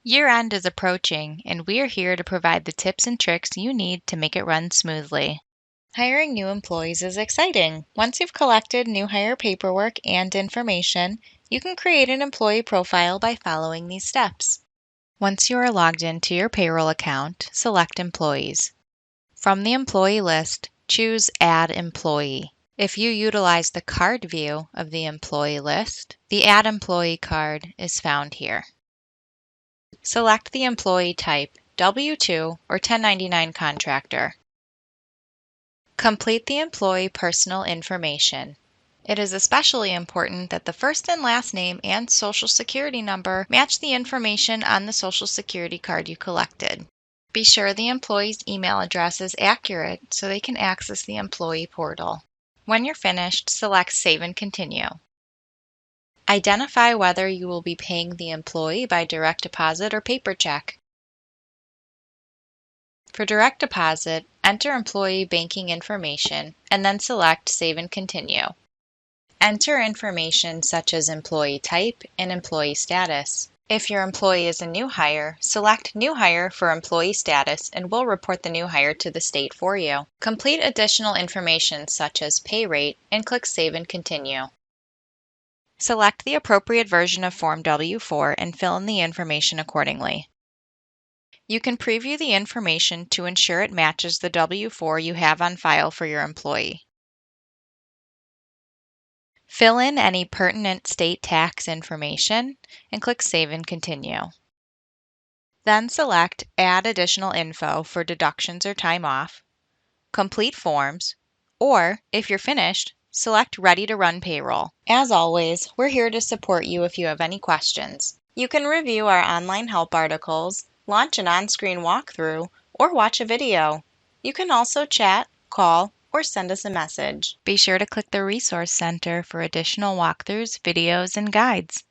Year end is approaching, and we're here to provide the tips and tricks you need to make it run smoothly. Hiring new employees is exciting. Once you've collected new hire paperwork and information, you can create an employee profile by following these steps. Once you are logged into your payroll account, select Employees. From the employee list, choose Add Employee. If you utilize the card view of the employee list, the Add Employee card is found here. Select the employee type, W-2 or 1099 contractor. Complete the employee personal information. It is especially important that the first and last name and social security number match the information on the social security card you collected. Be sure the employee's email address is accurate so they can access the employee portal. When you're finished, select Save and Continue. Identify whether you will be paying the employee by direct deposit or paper check. For direct deposit, enter employee banking information and then select Save and Continue. Enter information such as employee type and employee status. If your employee is a new hire, select New Hire for employee status and we'll report the new hire to the state for you. Complete additional information such as pay rate and click Save and Continue. Select the appropriate version of Form W-4 and fill in the information accordingly. You can preview the information to ensure it matches the W-4 you have on file for your employee. Fill in any pertinent state tax information and click Save and Continue. Then select Add Additional Info for deductions or time off, Complete Forms, or if you're finished, select Ready to Run Payroll. As always, we're here to support you if you have any questions. You can review our online help articles, launch an on-screen walkthrough, or watch a video. You can also chat, call, or send us a message. Be sure to click the Resource Center for additional walkthroughs, videos, and guides.